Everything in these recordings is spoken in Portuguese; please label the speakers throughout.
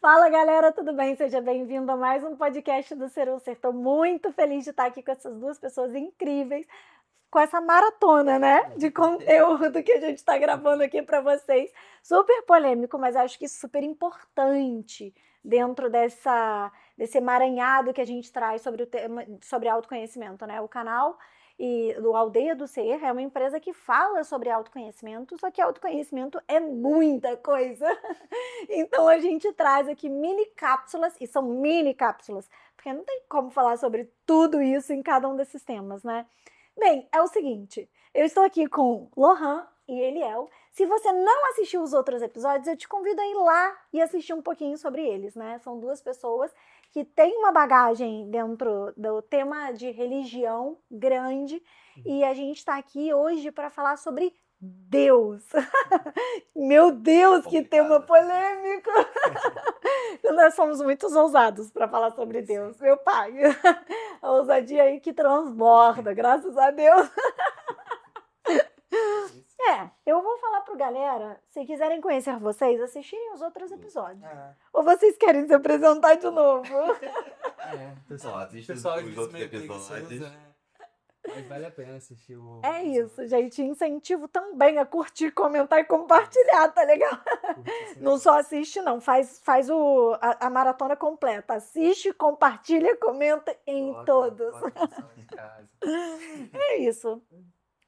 Speaker 1: Fala galera, tudo bem? Seja bem-vindo a mais um podcast do Ser ou Ser. Estou muito feliz de estar aqui com essas duas pessoas incríveis, com essa maratona, né, de conteúdo que a gente está gravando aqui para vocês. Super polêmico, mas acho que super importante dentro desse emaranhado que a gente traz sobre o tema, sobre autoconhecimento, né? O canal e do Aldeia do Ser é uma empresa que fala sobre autoconhecimento, só que autoconhecimento é muita coisa. Então a gente traz aqui mini cápsulas, e são mini cápsulas, porque não tem como falar sobre tudo isso em cada um desses temas, né? Bem, é o seguinte, eu estou aqui com Lohan e Eliel. Se você não assistiu os outros episódios, eu te convido a ir lá e assistir um pouquinho sobre eles, né? São duas pessoas que têm uma bagagem dentro do tema de religião grande, e a gente está aqui hoje para falar sobre Deus. Meu Deus, que tema polêmico! Nós somos muito ousados para falar sobre Deus, meu pai. A ousadia aí que transborda, graças a Deus. Eu vou falar pro galera, se quiserem conhecer vocês, assistirem os outros episódios. Ou vocês querem se apresentar de novo?
Speaker 2: Pessoal, assiste os outros episódios.
Speaker 3: Mas vale a pena assistir o.
Speaker 1: É isso, gente. Incentivo também a curtir, comentar e compartilhar, tá legal? Não só assiste, não. Faz a maratona completa. Assiste, compartilha, comenta em todos. É isso.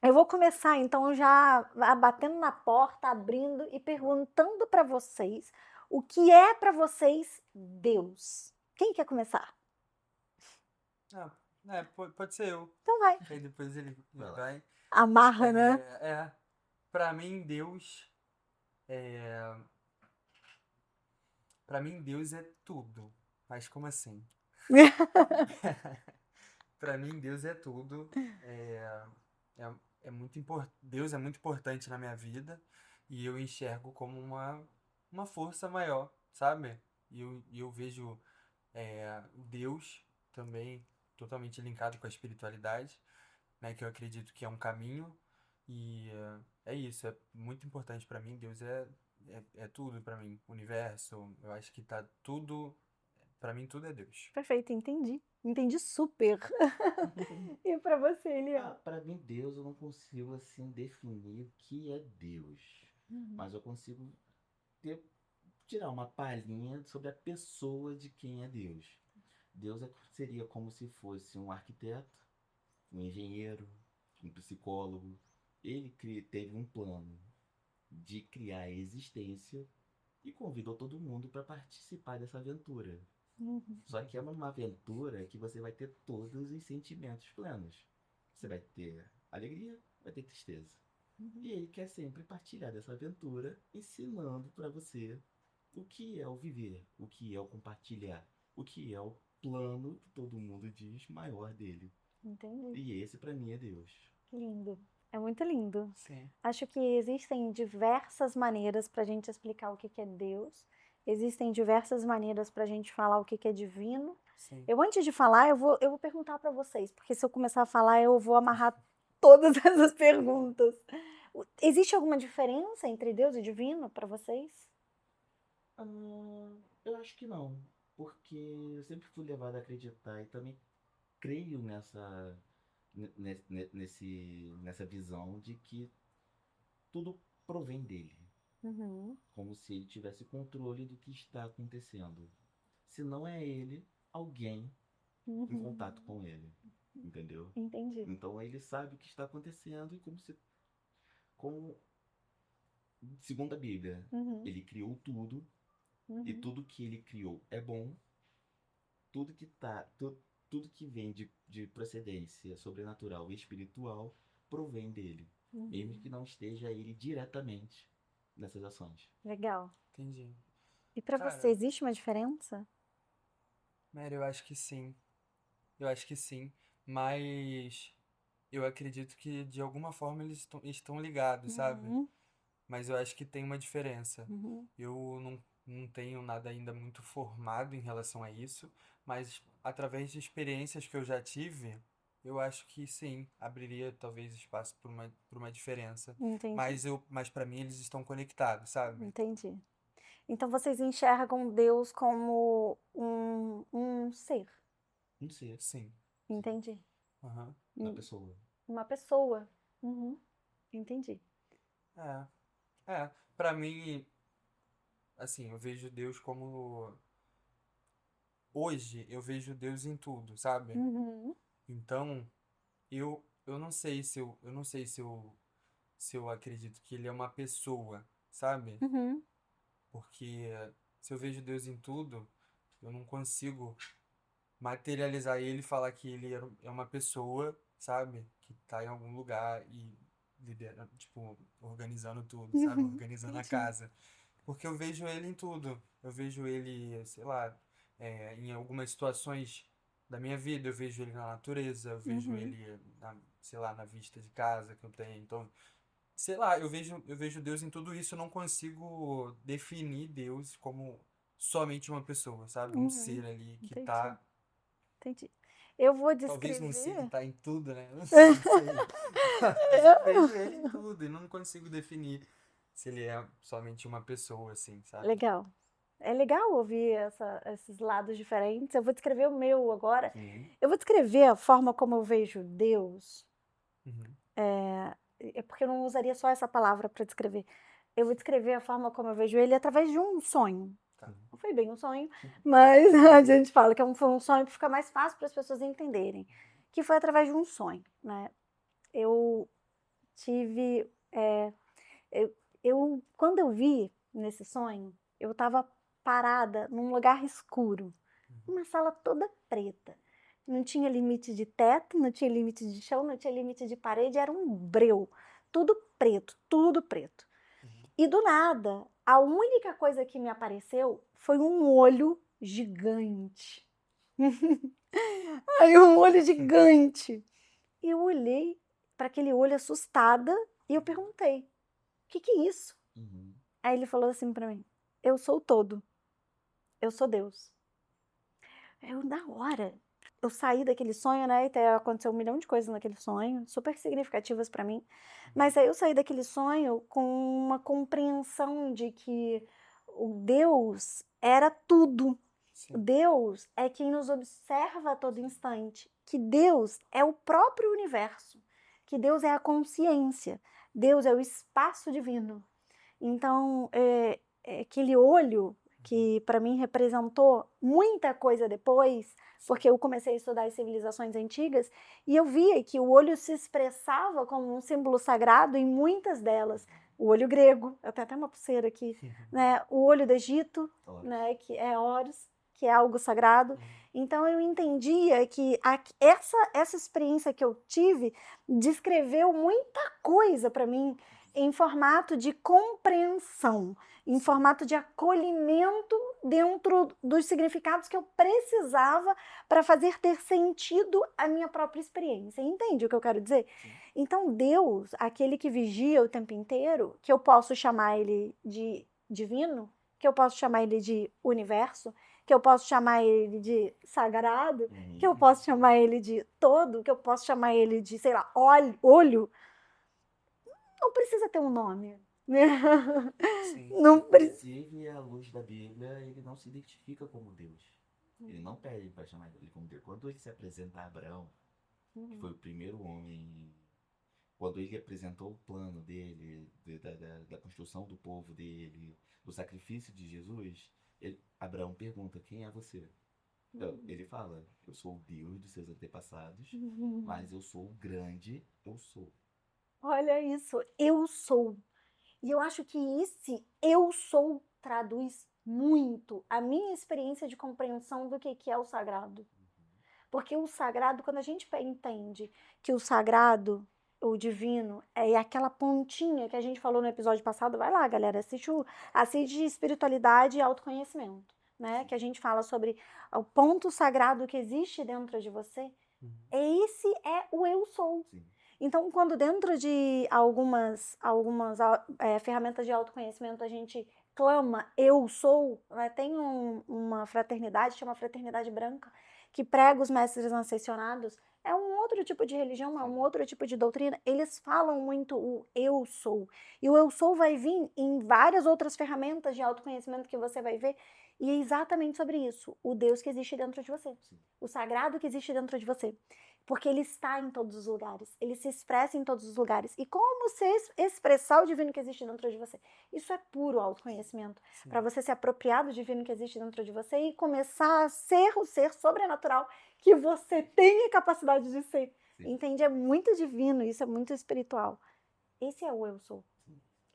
Speaker 1: Eu vou começar, então, já batendo na porta, abrindo e perguntando para vocês o que é para vocês Deus. Quem quer começar?
Speaker 3: Pode ser eu.
Speaker 1: Então vai.
Speaker 3: Aí depois ele vai.
Speaker 1: Amarra, né?
Speaker 3: Pra mim, Deus é. Pra mim, Deus é tudo. Mas como assim? Pra mim, Deus é tudo. É muito Deus é muito importante na minha vida e eu enxergo como uma força maior, sabe? E eu vejo Deus também totalmente linkado com a espiritualidade, né? Que eu acredito que é um caminho e é isso, é muito importante pra mim. Deus é tudo pra mim, o universo, eu acho que tá tudo, pra mim tudo é Deus.
Speaker 1: Perfeito, entendi. Entendi super. E pra você, Eliel?
Speaker 2: Pra mim, Deus, eu não consigo assim definir o que é Deus. Mas eu consigo tirar uma palhinha sobre a pessoa de quem é Deus. Deus seria como se fosse um arquiteto, um engenheiro, um psicólogo. Ele teve um plano de criar a existência e convidou todo mundo para participar dessa aventura. Só que é uma aventura que você vai ter todos os sentimentos plenos. Você vai ter alegria, vai ter tristeza. E ele quer sempre partilhar dessa aventura, ensinando para você o que é o viver, o que é o compartilhar, o que é o plano que todo mundo diz maior dele.
Speaker 1: Entendi.
Speaker 2: E esse para mim é Deus.
Speaker 1: Lindo. É muito lindo.
Speaker 3: Sim.
Speaker 1: Acho que existem diversas maneiras pra gente explicar o que é Deus. Existem diversas maneiras pra gente falar o que é divino.
Speaker 3: Sim.
Speaker 1: Eu, antes de falar, eu vou perguntar pra vocês, porque se eu começar a falar, eu vou amarrar todas essas perguntas. Existe alguma diferença entre Deus e divino pra vocês?
Speaker 2: Eu acho que não, porque eu sempre fui levado a acreditar e também creio nessa visão de que tudo provém dele, como se ele tivesse controle do que está acontecendo. Se não é ele, alguém em contato com ele, entendeu?
Speaker 1: Entendi.
Speaker 2: Então ele sabe o que está acontecendo e como segundo a Bíblia, ele criou tudo e tudo que ele criou é bom. Tudo que vem de procedência sobrenatural e espiritual provém dele, mesmo que não esteja ele diretamente nessas ações.
Speaker 1: Legal.
Speaker 3: Entendi.
Speaker 1: E pra
Speaker 3: Cara,
Speaker 1: você, existe uma diferença?
Speaker 3: Mary, eu acho que sim. Eu acho que sim. Mas eu acredito que de alguma forma eles estão ligados, sabe? Mas eu acho que tem uma diferença. Eu não tenho nada ainda muito formado em relação a isso, mas através de experiências que eu já tive, eu acho que sim, abriria talvez espaço por uma diferença.
Speaker 1: Entendi.
Speaker 3: Mas para mim eles estão conectados, sabe?
Speaker 1: Entendi. Então vocês enxergam Deus como um ser,
Speaker 2: Não sei,
Speaker 3: Sim.
Speaker 1: entendi.
Speaker 3: Aham.
Speaker 2: uma pessoa.
Speaker 1: Uma pessoa. Uhum, entendi.
Speaker 3: Pra mim, assim, eu vejo Deus como. Hoje, eu vejo Deus em tudo, sabe?
Speaker 1: Uhum,
Speaker 3: Então, eu não sei eu não sei se eu acredito que ele é uma pessoa, sabe?
Speaker 1: uhum,
Speaker 3: Porque se eu vejo Deus em tudo, eu não consigo materializar ele e falar que ele é uma pessoa, sabe? Que tá em algum lugar e liderando, tipo, organizando tudo, sabe?
Speaker 1: uhum,
Speaker 3: Organizando a
Speaker 1: entendi.
Speaker 3: casa. Porque eu vejo ele em tudo. Eu vejo ele, sei lá, em algumas situações da minha vida, eu vejo ele na natureza, eu vejo
Speaker 1: Uhum,
Speaker 3: ele, sei lá, na vista de casa que eu tenho. Então, sei lá, eu vejo Deus em tudo isso. Eu não consigo definir Deus como somente uma pessoa, sabe? Um
Speaker 1: uhum,
Speaker 3: ser ali que
Speaker 1: entendi,
Speaker 3: tá.
Speaker 1: entendi. Eu vou
Speaker 3: Talvez não sei que
Speaker 1: descrever.
Speaker 3: tá em tudo, né? Não sei. Mas eu vejo ele em tudo e não consigo definir se ele é somente uma pessoa, assim, sabe?
Speaker 1: Legal. É legal ouvir esses lados diferentes. Eu vou descrever o meu agora.
Speaker 2: Sim.
Speaker 1: Eu vou descrever a forma como eu vejo Deus.
Speaker 3: Uhum.
Speaker 1: É porque eu não usaria só essa palavra para descrever. Eu vou descrever a forma como eu vejo ele através de um sonho.
Speaker 3: Tá.
Speaker 1: Não foi bem um sonho, mas a gente fala que foi um sonho que fica mais fácil para as pessoas entenderem. Que foi através de um sonho, né? Eu tive. Eu, quando eu vi nesse sonho, eu estava parada num lugar escuro, uma sala toda preta. Não tinha limite de teto, não tinha limite de chão, não tinha limite de parede, era um breu. Tudo preto, tudo preto.
Speaker 3: Uhum.
Speaker 1: E do nada, a única coisa que me apareceu foi um olho gigante. Aí um olho gigante. E eu olhei para aquele olho assustada e eu perguntei: "O que é isso?"
Speaker 2: Uhum.
Speaker 1: Aí ele falou assim para mim: "Eu sou o todo. Eu sou Deus." Eu, na hora, eu saí daquele sonho, né? E até aconteceu um milhão de coisas naquele sonho, super significativas para mim. Mas aí eu saí daquele sonho com uma compreensão de que o Deus era tudo.
Speaker 3: Sim.
Speaker 1: Deus é quem nos observa a todo instante. Que Deus é o próprio universo. Que Deus é a consciência. Deus é o espaço divino. Então, é aquele olho que para mim representou muita coisa depois, porque eu comecei a estudar as civilizações antigas e eu via que o olho se expressava como um símbolo sagrado em muitas delas. O olho grego, eu tenho até uma pulseira aqui, né? O olho do Egito,
Speaker 2: Horus.
Speaker 1: né? Que é Horus, que é algo sagrado.
Speaker 3: Uhum.
Speaker 1: Então eu entendia que essa experiência que eu tive descreveu muita coisa para mim em formato de compreensão, em formato de acolhimento dentro dos significados que eu precisava para fazer ter sentido a minha própria experiência. Entende o que eu quero dizer?
Speaker 2: Sim.
Speaker 1: Então, Deus, aquele que vigia o tempo inteiro, que eu posso chamar ele de divino, que eu posso chamar ele de universo, que eu posso chamar ele de sagrado, que eu posso chamar ele de todo, que eu posso chamar ele de, sei lá, olho, não precisa ter um nome.
Speaker 3: Sim.
Speaker 1: Não precisa.
Speaker 2: Inclusive, à luz da Bíblia, ele não se identifica como Deus. Ele não pede para chamar ele como Deus. Quando ele se apresenta a Abraão, que foi o primeiro homem, quando ele apresentou o plano dele, da construção do povo dele, do sacrifício de Jesus, Abraão pergunta: quem é você? Então, ele fala: eu sou o Deus dos seus antepassados, mas eu sou o grande, eu sou.
Speaker 1: Olha isso, eu sou. E eu acho que esse eu sou traduz muito a minha experiência de compreensão do que é o sagrado. Porque o sagrado, quando a gente entende que o sagrado, o divino, é aquela pontinha que a gente falou no episódio passado, vai lá, galera, assiste Espiritualidade e Autoconhecimento, né? Que a gente fala sobre o ponto sagrado que existe dentro de você.
Speaker 3: Uhum.
Speaker 1: Esse é o eu sou.
Speaker 2: Sim.
Speaker 1: Então, quando dentro de algumas ferramentas de autoconhecimento a gente clama eu sou, né? Tem uma fraternidade, chama Fraternidade Branca, que prega os mestres ascensionados, é um outro tipo de religião, é um outro tipo de doutrina, eles falam muito o eu sou. E o eu sou vai vir em várias outras ferramentas de autoconhecimento que você vai ver. E é exatamente sobre isso, o Deus que existe dentro de você, o sagrado que existe dentro de você. Porque ele está em todos os lugares, ele se expressa em todos os lugares. E como você expressar o divino que existe dentro de você? Isso é puro autoconhecimento. Para você se apropriar do divino que existe dentro de você e começar a ser o ser sobrenatural que você tem a capacidade de ser.
Speaker 2: Sim.
Speaker 1: Entende? É muito divino, isso é muito espiritual. Esse é o eu sou.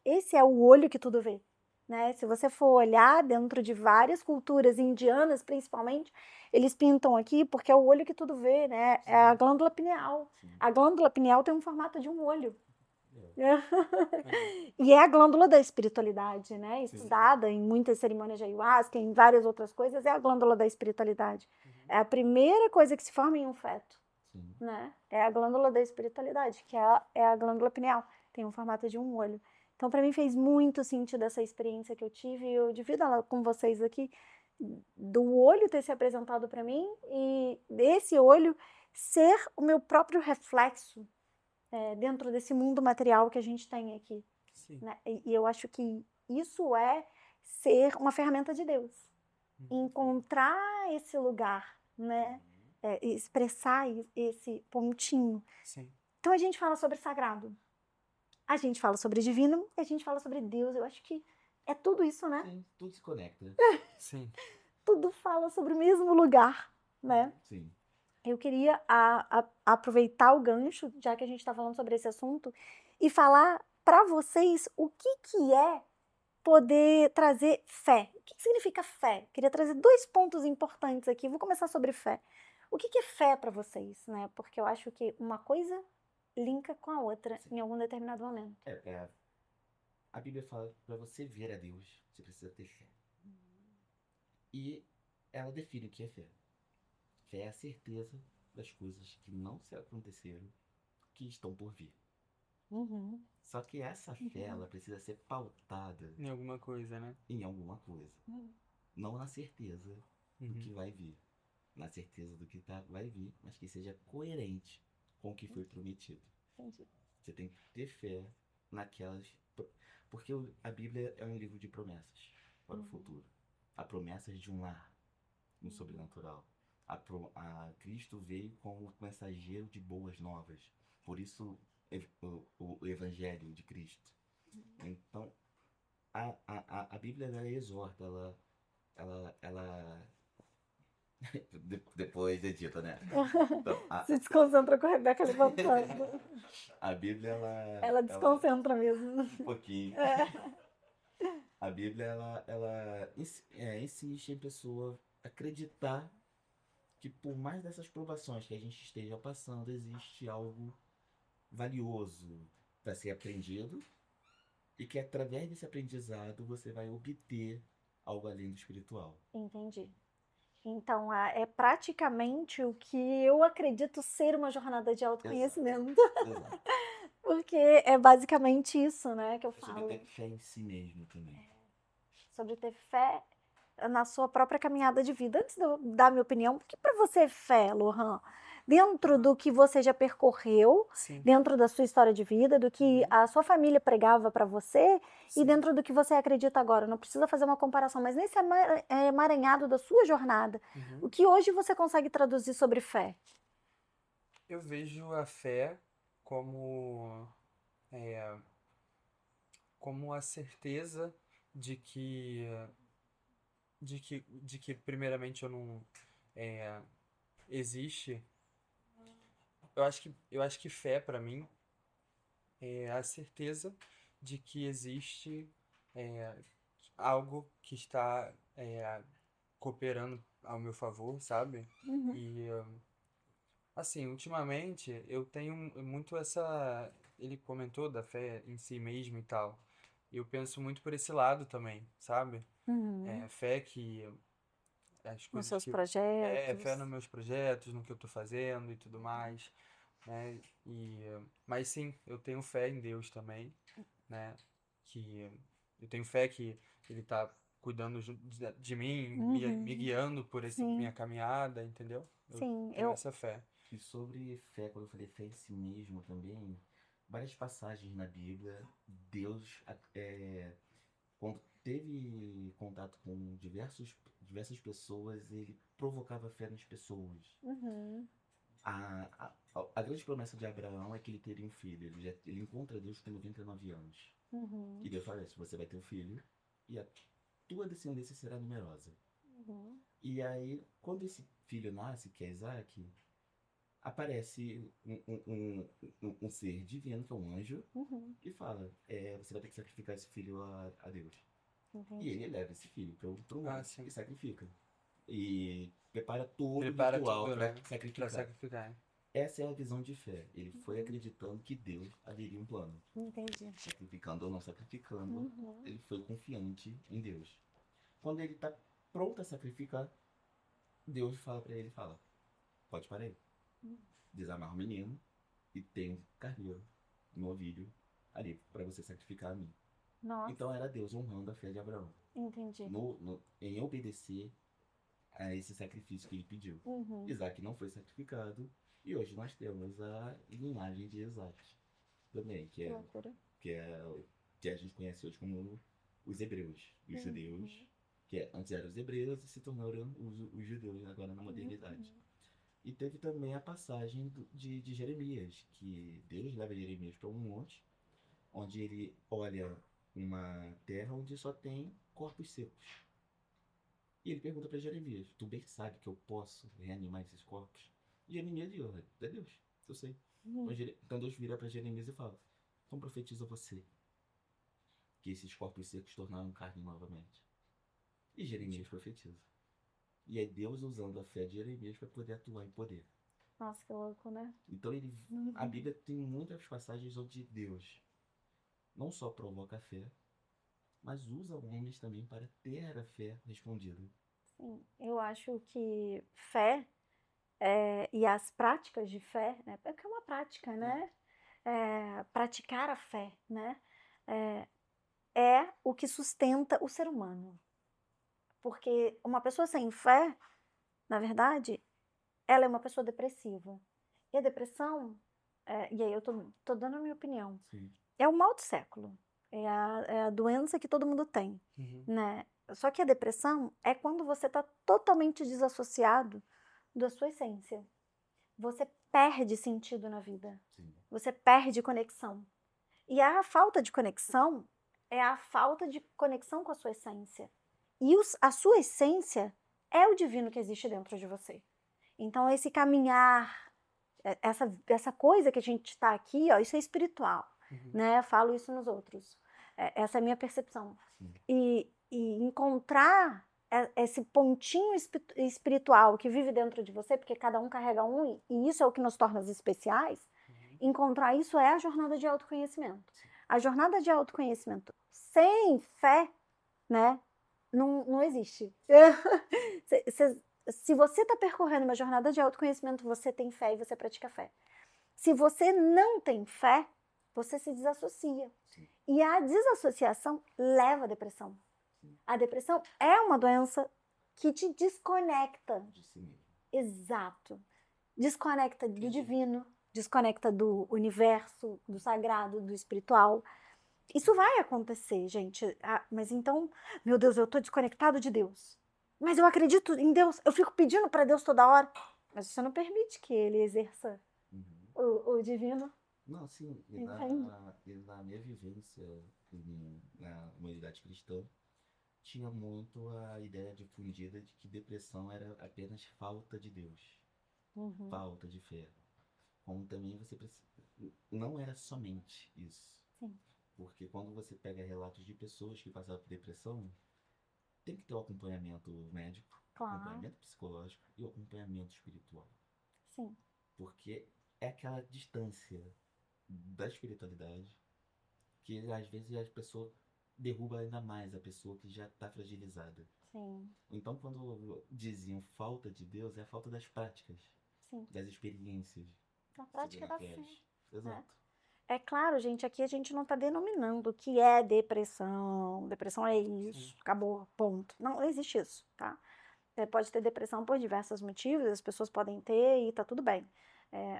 Speaker 1: Esse é o olho que tudo vê. Né? Se você for olhar dentro de várias culturas indianas, principalmente, eles pintam aqui porque é o olho que tudo vê, né? É a glândula pineal.
Speaker 2: Sim.
Speaker 1: A glândula pineal tem um formato de um olho. E é a glândula da espiritualidade, né? Estudada em muitas cerimônias de ayahuasca, em várias outras coisas, é a glândula da espiritualidade. É a primeira coisa que se forma em um feto, né? É a glândula da espiritualidade, que é a glândula pineal. Tem um formato de um olho. Então, para mim, fez muito sentido essa experiência que eu tive e eu divido ela com vocês aqui, do olho ter se apresentado para mim e desse olho ser o meu próprio reflexo dentro desse mundo material que a gente tem aqui. Né? E eu acho que isso é ser uma ferramenta de Deus. Encontrar esse lugar, né? Expressar esse pontinho.
Speaker 3: Sim.
Speaker 1: Então, a gente fala sobre sagrado. A gente fala sobre divino e a gente fala sobre Deus. Eu acho que é tudo isso, né?
Speaker 2: Sim, tudo se conecta.
Speaker 3: Sim.
Speaker 1: Tudo fala sobre o mesmo lugar, né?
Speaker 2: Sim.
Speaker 1: Eu queria aproveitar o gancho, já que a gente está falando sobre esse assunto, e falar para vocês o que é poder trazer fé. O que significa fé? Queria trazer 2 pontos importantes aqui. Vou começar sobre fé. O que é fé para vocês, né? Porque eu acho que uma coisa linka com a outra em algum determinado momento.
Speaker 2: A Bíblia fala que para você ver a Deus, você precisa ter fé. E ela define o que é fé. Fé é a certeza das coisas que não se aconteceram, que estão por vir. Só que essa fé, ela precisa ser pautada
Speaker 3: Em alguma coisa, né?
Speaker 2: em alguma coisa. Não na certeza do que vai vir. Na certeza do que vai vir, mas que seja coerente com o que foi prometido.
Speaker 1: Entendi.
Speaker 2: Você tem que ter fé naquelas... Porque a Bíblia é um livro de promessas para o futuro. Há promessas de um lar no sobrenatural. Cristo veio como mensageiro de boas novas. Por isso, o Evangelho de Cristo. Então, a Bíblia, ela exorta, ela depois edita, né? Então,
Speaker 1: Se desconcentra com a Rebeca levantando.
Speaker 2: a Bíblia,
Speaker 1: Ela desconcentra mesmo.
Speaker 2: Um pouquinho. A Bíblia, ela insiste em pessoa acreditar que por mais dessas provações que a gente esteja passando, existe algo valioso para ser aprendido e que através desse aprendizado você vai obter algo além do espiritual.
Speaker 1: Entendi. Então, é praticamente o que eu acredito ser uma jornada de autoconhecimento.
Speaker 2: Exato.
Speaker 1: Porque é basicamente isso, né, que eu
Speaker 2: Sobre
Speaker 1: falo.
Speaker 2: ter fé em si mesmo também.
Speaker 1: Sobre ter fé na sua própria caminhada de vida. Antes de eu dar minha opinião, o que para você é fé, Lohan? Dentro do que você já percorreu, dentro da sua história de vida, do que a sua família pregava para você e dentro do que você acredita agora. Não precisa fazer uma comparação, mas nesse emaranhado da sua jornada, o que hoje você consegue traduzir sobre fé?
Speaker 3: Eu vejo a fé como a certeza de que primeiramente eu não existe. Eu acho que fé para mim é a certeza de que existe algo que está cooperando ao meu favor, sabe? E assim, ultimamente eu tenho muito essa... Ele comentou da fé em si mesmo e tal. Eu penso muito por esse lado também, sabe? Fé que as
Speaker 1: Nos
Speaker 3: coisas
Speaker 1: seus
Speaker 3: que
Speaker 1: projetos.
Speaker 3: fé nos meus projetos, no que eu tô fazendo e tudo mais, né? Mas sim, eu tenho fé em Deus também, né? Que eu tenho fé que ele tá cuidando de mim, me guiando por minha caminhada, entendeu? Eu tenho essa fé.
Speaker 2: E sobre fé, quando eu falei fé em si mesmo também, várias passagens na Bíblia, Deus, quando teve contato com diversas pessoas, ele provocava fé nas pessoas.
Speaker 1: Uhum.
Speaker 2: A grande promessa de Abraão é que ele teria um filho. Ele encontra Deus com 99 anos.
Speaker 1: Uhum.
Speaker 2: E Deus fala isso, você vai ter um filho e a tua descendência será numerosa.
Speaker 1: Uhum.
Speaker 2: E aí, quando esse filho nasce, que é Isaac, aparece um ser divino, que é um anjo,
Speaker 1: Uhum.
Speaker 2: e fala, você vai ter que sacrificar esse filho a Deus. E
Speaker 1: Entendi.
Speaker 2: ele leva esse filho para um
Speaker 3: Ah,
Speaker 2: monte
Speaker 3: sim.
Speaker 2: e sacrifica. E prepara todo o
Speaker 3: Prepara
Speaker 2: ritual
Speaker 3: tudo,
Speaker 2: para
Speaker 3: né? Pra
Speaker 2: sacrificar.
Speaker 3: sacrificar.
Speaker 2: Essa é a visão de fé. Ele foi acreditando que Deus haveria um plano.
Speaker 1: Entendi.
Speaker 2: Sacrificando ou não sacrificando,
Speaker 1: Uhum.
Speaker 2: ele foi confiante em Deus. Quando ele está pronto a sacrificar, Deus fala para ele, pode parar aí. Desamarra o menino e tem um carneiro, um novilho ali para você sacrificar a mim.
Speaker 1: Nossa,
Speaker 2: Então era Deus honrando a fé de Abraão.
Speaker 1: entendi.
Speaker 2: Em obedecer a esse sacrifício que ele pediu.
Speaker 1: Uhum.
Speaker 2: Isaac não foi sacrificado e hoje nós temos a linhagem de Isaac também,
Speaker 1: Que loucura.
Speaker 2: que a gente conhece hoje como os hebreus, os judeus, que antes eram os hebreus e se tornaram os judeus agora na modernidade. E teve também a passagem de Jeremias, que Deus leva Jeremias para um monte, onde ele olha uma terra onde só tem corpos secos. E ele pergunta para Jeremias, tu bem sabe que eu posso reanimar esses corpos? E Jeremias diz, é Deus, eu sei. Então Deus vira para Jeremias e fala, então profetiza você que esses corpos secos tornaram carne novamente. E Jeremias profetiza. E é Deus usando a fé de Jeremias para poder atuar em poder.
Speaker 1: Nossa, que louco, né?
Speaker 2: Então a Bíblia tem muitas passagens onde Deus não só provoca a fé, mas usa homens também para ter a fé respondida.
Speaker 1: Sim, eu acho que fé e as práticas de fé, né? Porque é uma prática, né? Praticar a fé, né? É o que sustenta o ser humano. Porque uma pessoa sem fé, na verdade, ela é uma pessoa depressiva. E a depressão, e aí eu tô dando a minha opinião,
Speaker 2: Sim.
Speaker 1: é o mal do século. É a doença que todo mundo tem, né? Só que a depressão é quando você está totalmente desassociado da sua essência. Você perde sentido na vida.
Speaker 2: Sim.
Speaker 1: Você perde conexão. E a falta de conexão é a falta de conexão com a sua essência. E a sua essência é o divino que existe dentro de você. Então, esse caminhar, essa coisa que a gente está aqui, ó, isso é espiritual, né? Eu falo isso nos outros. Essa é a minha percepção. E encontrar esse pontinho espiritual que vive dentro de você, porque cada um carrega um, e isso é o que nos torna especiais, encontrar isso é a jornada de autoconhecimento. A jornada de autoconhecimento sem fé, né, não existe. Se você está percorrendo uma jornada de autoconhecimento, você tem fé e você pratica fé. Se você não tem fé, você se desassocia.
Speaker 2: Sim.
Speaker 1: E a desassociação leva à depressão. A depressão é uma doença que te desconecta.
Speaker 2: De si mesmo.
Speaker 1: Exato. Desconecta do divino, desconecta do universo, do sagrado, do espiritual. Isso vai acontecer, gente. Mas então, meu Deus, eu estou desconectado de Deus. Mas eu acredito em Deus, eu fico pedindo para Deus toda hora. Mas você não permite que ele exerça o divino.
Speaker 2: Não, sim. E na minha vivência na comunidade cristã, tinha muito a ideia difundida de que depressão era apenas falta de Deus. Falta de fé. Como também você precisa... Não era somente isso.
Speaker 1: Sim.
Speaker 2: Porque quando você pega relatos de pessoas que passaram por depressão, tem que ter o acompanhamento médico,
Speaker 1: Claro.
Speaker 2: acompanhamento psicológico e o acompanhamento espiritual.
Speaker 1: Sim.
Speaker 2: Porque é aquela distância da espiritualidade que às vezes a pessoa derruba ainda mais a pessoa que já está fragilizada.
Speaker 1: Sim.
Speaker 2: Então, quando diziam falta de Deus, é a falta das práticas,
Speaker 1: Sim.
Speaker 2: das experiências.
Speaker 1: A prática da fé.
Speaker 2: Exato.
Speaker 1: É claro, gente, aqui a gente não está denominando o que é depressão. Depressão é isso, acabou, ponto. Não existe isso, tá? Pode ter depressão por diversos motivos, as pessoas podem ter e tá tudo bem.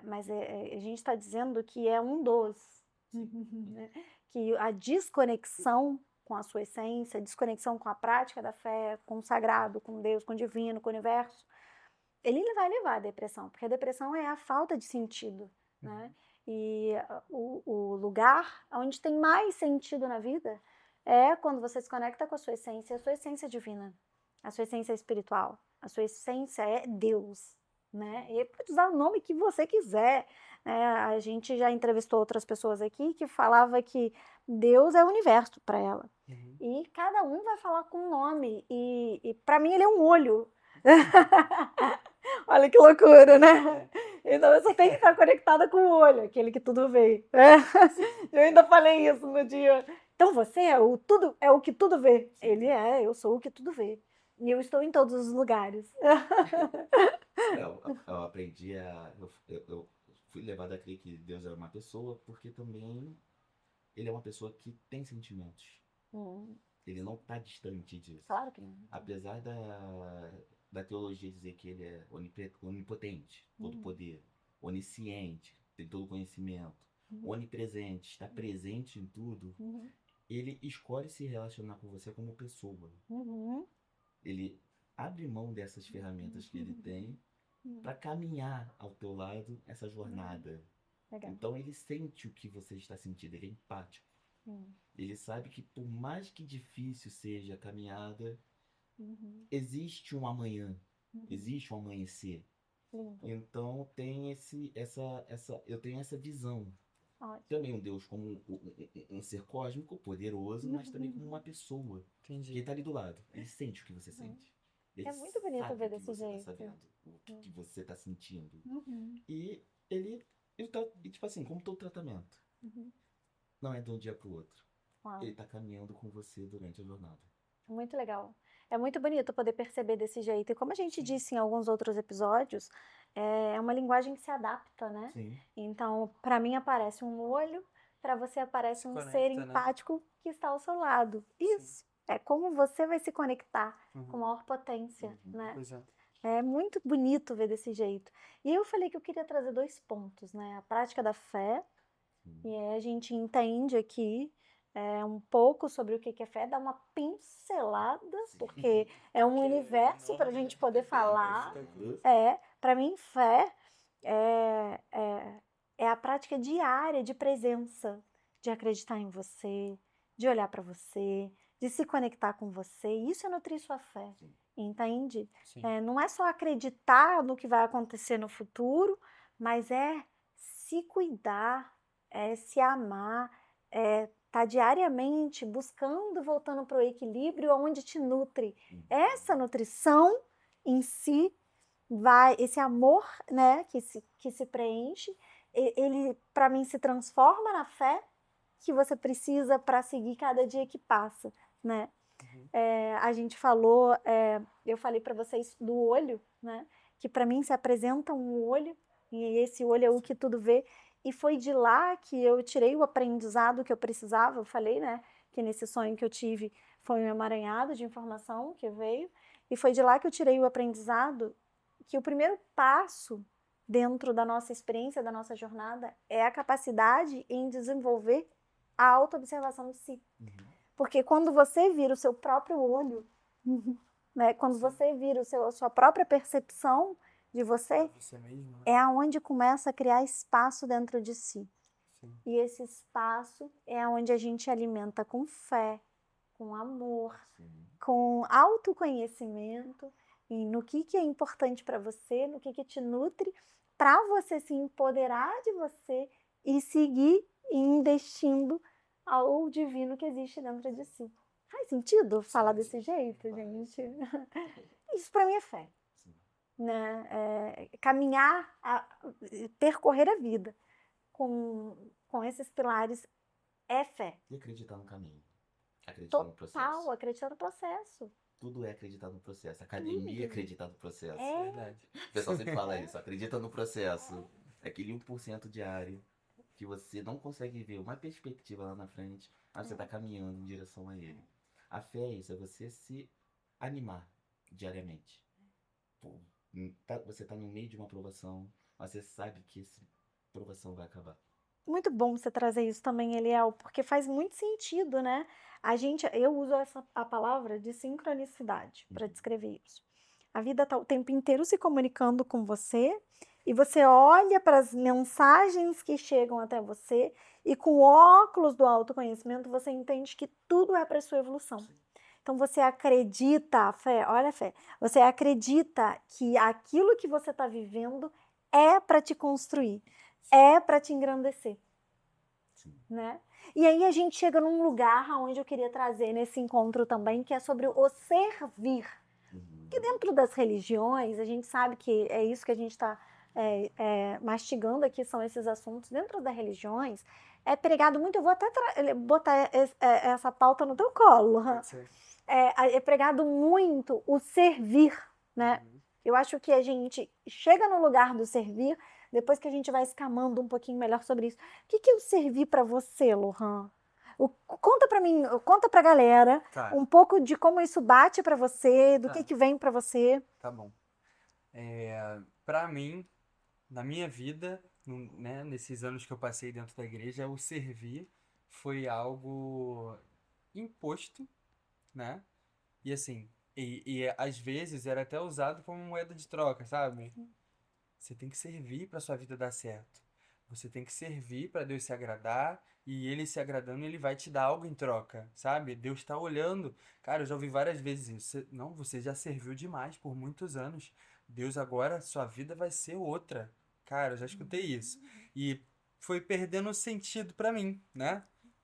Speaker 1: Mas a gente está dizendo que é um dos, né? Que a desconexão com a sua essência, a desconexão com a prática da fé, com o sagrado, com Deus, com o divino, com o universo, ele vai levar à depressão, porque a depressão é a falta de sentido, né? E o lugar onde tem mais sentido na vida é quando você se conecta com a sua essência divina, a sua essência espiritual, a sua essência é Deus, né? E pode usar o nome que você quiser, né? A gente já entrevistou outras pessoas aqui que falava que Deus é o universo para ela. E cada um vai falar com um nome, e para mim ele é um olho. Olha que loucura, né? Então eu só tenho que estar conectada com o olho, aquele que tudo vê. Eu ainda falei isso no dia. Então você é o que tudo vê. Ele eu sou o que tudo vê. E eu estou em todos os lugares.
Speaker 2: Eu aprendi eu fui levado a crer que Deus era uma pessoa, porque também ele é uma pessoa que tem sentimentos. Ele não está distante disso.
Speaker 1: Claro que não.
Speaker 2: Apesar da teologia dizer que ele é onipotente, todo poder, onisciente, tem todo conhecimento, onipresente, está presente em tudo, ele escolhe se relacionar com você como pessoa. Ele abre mão dessas ferramentas que ele tem para caminhar ao teu lado essa jornada.
Speaker 1: Legal.
Speaker 2: Então ele sente o que você está sentindo, ele é empático. Ele sabe que por mais que difícil seja a caminhada, existe um amanhã, existe um amanhecer. Então tem eu tenho essa visão.
Speaker 1: Ótimo.
Speaker 2: Também um Deus como um ser cósmico, poderoso, mas também como uma pessoa.
Speaker 3: Entendi.
Speaker 2: Que está ali do lado. Ele sente o que você sente. Ele
Speaker 1: É muito bonito
Speaker 2: sabe
Speaker 1: ver
Speaker 2: o que
Speaker 1: desse
Speaker 2: você
Speaker 1: jeito.
Speaker 2: tá sabendo, o que você está sentindo. E ele tá, e, tipo assim, como todo tratamento, não é de um dia para o outro.
Speaker 1: Uau.
Speaker 2: Ele está caminhando com você durante a jornada.
Speaker 1: Muito legal. É muito bonito poder perceber desse jeito. E como a gente disse em alguns outros episódios, é uma linguagem que se adapta, né?
Speaker 2: Sim.
Speaker 1: Então, para mim aparece um olho, para você aparece um
Speaker 3: conecta,
Speaker 1: ser
Speaker 3: né?
Speaker 1: empático que está ao seu lado. Isso. É como você vai se conectar com maior potência, né?
Speaker 3: Pois é.
Speaker 1: É muito bonito ver desse jeito. E eu falei que eu queria trazer 2 pontos, né? A prática da fé, e aí a gente entende aqui um pouco sobre o que é fé, dá uma pincelada, porque é um universo para a gente poder falar. Para mim, fé é a prática diária de presença, de acreditar em você, de olhar para você, de se conectar com você. Isso é nutrir sua fé, entende? Não é só acreditar no que vai acontecer no futuro, mas é se cuidar, é se amar, é tá diariamente buscando, voltando para o equilíbrio onde te nutre. Essa nutrição em si esse amor, né, que se preenche, ele para mim se transforma na fé que você precisa para seguir cada dia que passa, né? A gente falou, eu falei para vocês do olho, né? Que para mim se apresenta um olho, e esse olho é o que tudo vê, e foi de lá que eu tirei o aprendizado que eu precisava. Eu falei, né, que nesse sonho que eu tive foi um emaranhado de informação que veio, e foi de lá que eu tirei o aprendizado que o primeiro passo dentro da nossa experiência, da nossa jornada, é a capacidade em desenvolver a autoobservação de si. Porque quando você vira o seu próprio olho, né, quando você vira a sua própria percepção de você
Speaker 3: mesmo, né?
Speaker 1: é aonde começa a criar espaço dentro de si. E esse espaço é onde a gente alimenta com fé, com amor, com autoconhecimento, e no que é importante para você, no que te nutre, para você se empoderar de você e seguir investindo ao divino que existe dentro de si. Faz sentido falar desse jeito, gente? Isso para mim é fé. Né? Caminhar, percorrer a vida com esses pilares é fé.
Speaker 2: E acreditar no caminho. Acreditar no processo.
Speaker 1: Total, acreditar no processo.
Speaker 2: Tudo é acreditar no processo. Academia é acreditar no processo.
Speaker 3: Verdade.
Speaker 2: O pessoal sempre fala isso. Acredita no processo. Aquele 1% diário que você não consegue ver uma perspectiva lá na frente, mas você está caminhando em direção a ele. A fé é isso, é você se animar diariamente. Você está no meio de uma aprovação, mas você sabe que essa provação vai acabar.
Speaker 1: Muito bom você trazer isso também, Eliel, porque faz muito sentido, né? Eu uso a palavra de sincronicidade para descrever isso. A vida está o tempo inteiro se comunicando com você e você olha para as mensagens que chegam até você e com o óculos do autoconhecimento você entende que tudo é para sua evolução. Então você acredita, fé, olha a fé, você acredita que aquilo que você está vivendo é para te construir, é para te engrandecer,
Speaker 2: Sim.
Speaker 1: né? E aí a gente chega num lugar onde eu queria trazer nesse encontro também, que é sobre o servir. Porque dentro das religiões, a gente sabe que é isso que a gente está mastigando aqui, são esses assuntos. Dentro das religiões, é pregado muito, eu vou até botar essa pauta no teu colo.
Speaker 3: Pode ser.
Speaker 1: É pregado muito o servir, né? Eu acho que a gente chega no lugar do servir, depois que a gente vai escamando um pouquinho melhor sobre isso. O que é o servir para você, Lohan? Conta para mim, conta pra galera
Speaker 3: Tá,
Speaker 1: um pouco de como isso bate para você, do
Speaker 3: Tá.
Speaker 1: que vem para você.
Speaker 3: tá bom. Pra mim, na minha vida, né, nesses anos que eu passei dentro da igreja, o servir foi algo imposto, né? E assim, às vezes era até usado como moeda de troca, sabe? Você tem que servir para sua vida dar certo. Você tem que servir para Deus se agradar e ele se agradando, ele vai te dar algo em troca, sabe? Deus está olhando. Cara, eu já ouvi várias vezes isso. Não, você já serviu demais por muitos anos. Deus agora, sua vida vai ser outra. Cara, eu já escutei isso. E foi perdendo sentido para mim, né?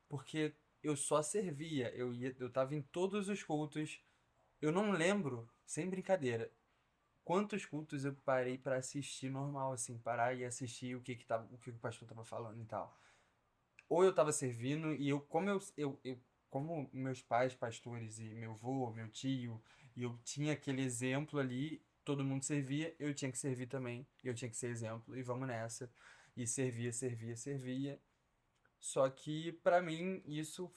Speaker 3: Porque eu só servia. Eu tava em todos os cultos. Eu não lembro, sem brincadeira, quantos cultos eu parei pra assistir normal, assim, parar e assistir o que o pastor tava falando e tal. Ou eu tava servindo e como meus pais pastores e meu avô, meu tio, e eu tinha aquele exemplo ali, todo mundo servia, eu tinha que servir também, eu tinha que ser exemplo e vamos nessa. E servia, servia, servia. Só que pra mim isso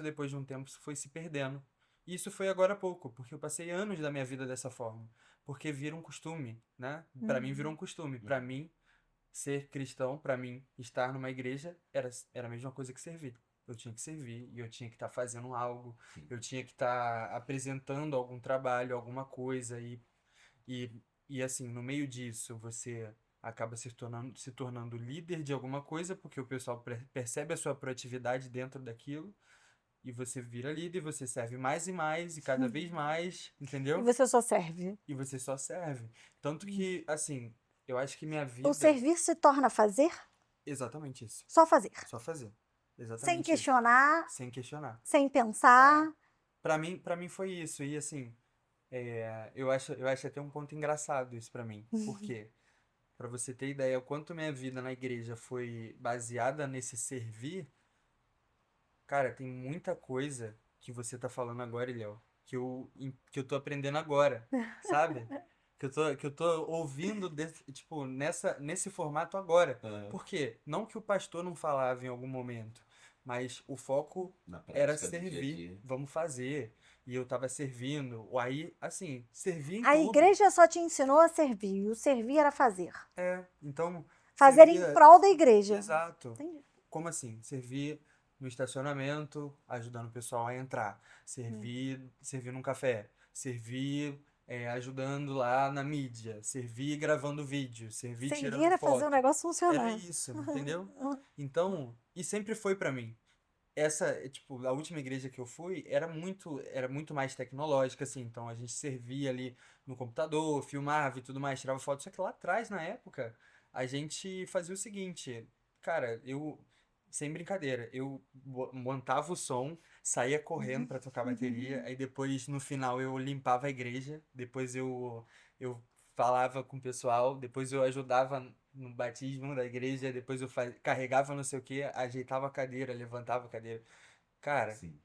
Speaker 3: depois de um tempo foi se perdendo. E isso foi agora há pouco, porque eu passei anos da minha vida dessa forma, porque vira um costume, né? Pra mim virou um costume. Pra mim ser cristão, pra mim estar numa igreja era a mesma coisa que servir. Eu tinha que servir e eu tinha que estar fazendo algo,
Speaker 2: Sim.
Speaker 3: eu tinha que estar apresentando algum trabalho, alguma coisa e, e assim, no meio disso, você acaba se tornando líder de alguma coisa, porque o pessoal percebe a sua proatividade dentro daquilo, e você vira líder, você serve mais e mais, e cada vez mais,
Speaker 1: E
Speaker 3: entendeu?
Speaker 1: você só serve.
Speaker 3: E você só serve. Tanto que, assim, eu acho que minha
Speaker 1: O
Speaker 3: vida.
Speaker 1: servir se torna fazer?
Speaker 3: Exatamente isso.
Speaker 1: Só fazer.
Speaker 3: Só fazer.
Speaker 1: Sem
Speaker 3: Exatamente isso.
Speaker 1: questionar,
Speaker 3: Sem questionar.
Speaker 1: sem pensar.
Speaker 3: Pra mim foi isso. E assim, eu acho até um ponto engraçado isso pra mim. Por quê? Pra você ter ideia, o quanto minha vida na igreja foi baseada nesse servir, cara, tem muita coisa que você tá falando agora, Léo, que eu tô aprendendo agora, sabe? Que eu tô ouvindo, tipo, nesse formato agora.
Speaker 2: Ah,
Speaker 3: Por quê? Não que o pastor não falava em algum momento, mas o foco
Speaker 2: na
Speaker 3: era
Speaker 2: prática do dia a
Speaker 3: servir,
Speaker 2: dia.
Speaker 3: vamos fazer. E eu tava servindo. Ou aí, assim, servir em
Speaker 1: A
Speaker 3: tudo.
Speaker 1: igreja só te ensinou a servir. E o servir era fazer.
Speaker 3: Então,
Speaker 1: Fazer em
Speaker 3: servia.
Speaker 1: prol da igreja.
Speaker 3: Exato.
Speaker 1: Entendi.
Speaker 3: Como assim? Servir no estacionamento, ajudando o pessoal a entrar. Servir num café. Servir ajudando lá na mídia. Servir gravando vídeo. Servir
Speaker 1: Servir
Speaker 3: tirando
Speaker 1: era fazer o
Speaker 3: foto.
Speaker 1: negócio
Speaker 3: Era
Speaker 1: funcionar.
Speaker 3: isso, entendeu? Então, e sempre foi pra mim. Tipo, a última igreja que eu fui era muito mais tecnológica, assim. Então a gente servia ali no computador, filmava e tudo mais, tirava foto. Só que lá atrás, na época, a gente fazia o seguinte, cara, sem brincadeira, eu montava o som, saía correndo pra tocar bateria, aí depois no final eu limpava a igreja, depois eu falava com o pessoal, depois eu ajudava no batismo da igreja, depois eu carregava não sei o que, ajeitava a cadeira, levantava a cadeira. Cara,
Speaker 2: Sim.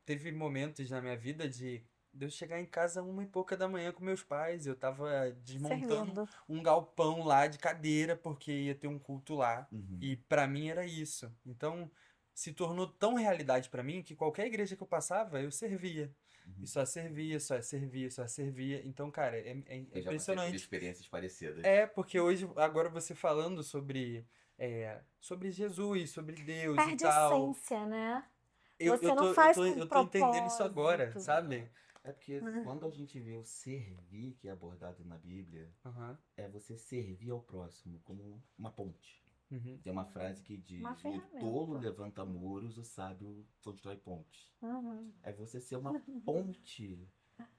Speaker 3: teve momentos na minha vida de eu chegar em casa 1h pouca da manhã com meus pais. Eu tava desmontando
Speaker 1: Servindo.
Speaker 3: um galpão lá de cadeira porque ia ter um culto lá.
Speaker 2: Uhum.
Speaker 3: E pra mim era isso. Então se tornou tão realidade pra mim que qualquer igreja que eu passava, eu servia. E só servia, só servia, só servia. Então, cara, é
Speaker 2: Eu já passei por
Speaker 3: impressionante.
Speaker 2: experiências parecidas.
Speaker 3: Porque hoje, agora você falando sobre Jesus, sobre Deus e
Speaker 1: Perde a
Speaker 3: tal,
Speaker 1: essência, né?
Speaker 3: eu,
Speaker 1: Você
Speaker 3: eu
Speaker 1: não
Speaker 3: tô, eu
Speaker 1: faz
Speaker 3: tô,
Speaker 1: com
Speaker 3: eu tô entendendo isso agora,
Speaker 1: propósito.
Speaker 3: sabe?
Speaker 2: É porque quando a gente vê o servir que é abordado na Bíblia,
Speaker 3: Aham.
Speaker 2: é você servir ao próximo como uma ponte.
Speaker 3: Uhum.
Speaker 2: Tem uma frase que diz:
Speaker 1: Uma
Speaker 2: o
Speaker 1: ferramenta.
Speaker 2: tolo levanta muros, o sábio constrói pontes.
Speaker 1: Uhum.
Speaker 2: É você ser uma ponte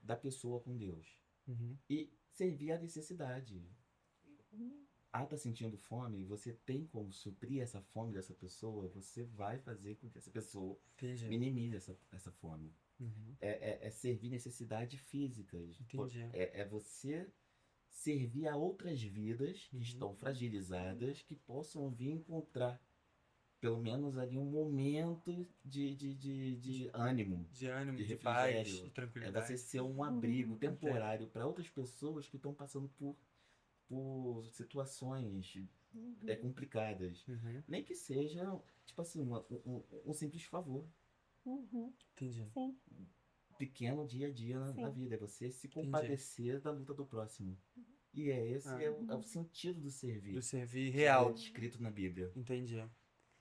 Speaker 2: da pessoa com Deus.
Speaker 3: Uhum.
Speaker 2: E servir à necessidade. Tá sentindo fome, você tem como suprir essa fome dessa pessoa, você vai fazer com que essa pessoa
Speaker 3: Entendi.
Speaker 2: minimize essa fome.
Speaker 3: Uhum.
Speaker 2: É servir necessidades físicas.
Speaker 3: Entendi.
Speaker 2: É você servir a outras vidas que
Speaker 3: Uhum.
Speaker 2: estão fragilizadas, que possam vir encontrar pelo menos ali um momento de ânimo,
Speaker 3: De ânimo,
Speaker 2: de
Speaker 3: de paz,
Speaker 2: refrigério.
Speaker 3: de
Speaker 2: É
Speaker 3: tranquilidade.
Speaker 2: você ser um abrigo temporário para outras pessoas que estão passando por situações complicadas.
Speaker 3: Uhum.
Speaker 2: Nem que seja, tipo assim, um simples favor.
Speaker 1: Uhum.
Speaker 3: Entendi.
Speaker 1: Sim.
Speaker 2: Pequeno dia a dia na
Speaker 1: Sim.
Speaker 2: vida. É você se compadecer da luta do próximo. E esse é o sentido do servir.
Speaker 3: Do servir
Speaker 2: Que
Speaker 3: real.
Speaker 2: é descrito na Bíblia.
Speaker 3: Entendi.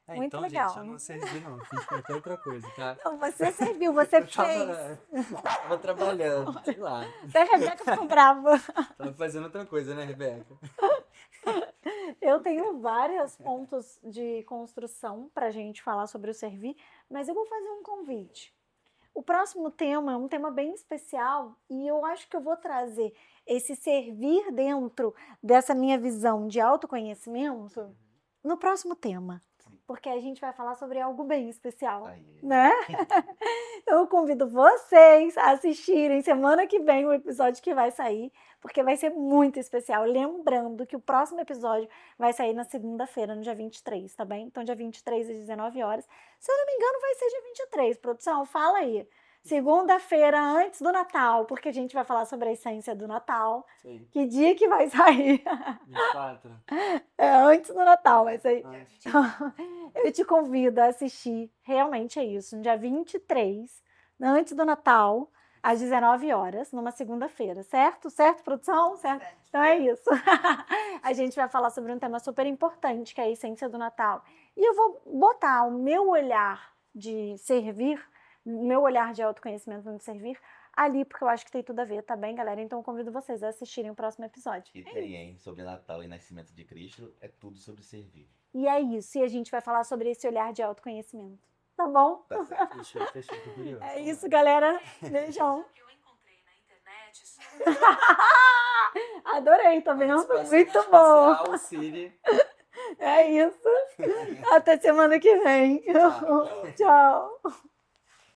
Speaker 1: Muito
Speaker 3: Então,
Speaker 1: legal.
Speaker 3: gente, eu não servi, não. Fiz qualquer outra coisa, tá?
Speaker 1: Não, você serviu, você
Speaker 3: Eu
Speaker 1: fez.
Speaker 3: tava trabalhando, sei lá.
Speaker 1: Até a Rebeca ficou brava.
Speaker 3: Tava fazendo outra coisa, né, Rebeca?
Speaker 1: Eu tenho vários pontos de construção para a gente falar sobre o servir, mas eu vou fazer um convite. O próximo tema é um tema bem especial e eu acho que eu vou trazer esse servir dentro dessa minha visão de autoconhecimento no próximo tema, porque a gente vai falar sobre algo bem especial,
Speaker 2: Aí.
Speaker 1: né? Eu convido vocês a assistirem semana que vem o episódio que vai sair, porque vai ser muito especial. Lembrando que o próximo episódio vai sair na segunda-feira, no dia 23, tá bem? Então, dia 23 às 19 horas. Se eu não me engano, vai ser dia 23. Produção, fala aí. Segunda-feira, antes do Natal, porque a gente vai falar sobre a essência do Natal.
Speaker 3: Sim.
Speaker 1: Que dia que vai sair?
Speaker 3: 24.
Speaker 1: Antes do Natal vai sair.
Speaker 3: Antes.
Speaker 1: Eu te convido a assistir, realmente é isso, no dia 23, antes do Natal, às 19 horas, numa segunda-feira, certo? Certo, produção? Certo? Então é isso. A gente vai falar sobre um tema super importante, que é a essência do Natal. E eu vou botar o meu olhar de servir, meu olhar de autoconhecimento no servir, ali, porque eu acho que tem tudo a ver, tá bem, galera? Então eu convido vocês a assistirem o próximo episódio.
Speaker 2: E tem, hein? Sobre Natal e Nascimento de Cristo, é tudo sobre servir.
Speaker 1: E é isso, e a gente vai falar sobre esse olhar de autoconhecimento. Tá bom?
Speaker 2: Tá certo?
Speaker 3: Fechou, tô curioso.
Speaker 1: É isso, galera. Beijão.
Speaker 4: Eu encontrei na internet.
Speaker 1: Adorei, tá vendo?
Speaker 3: Participação
Speaker 1: Muito bom.
Speaker 3: especial, Siri.
Speaker 1: É isso. Até semana que vem.
Speaker 3: Tchau.
Speaker 1: Tchau.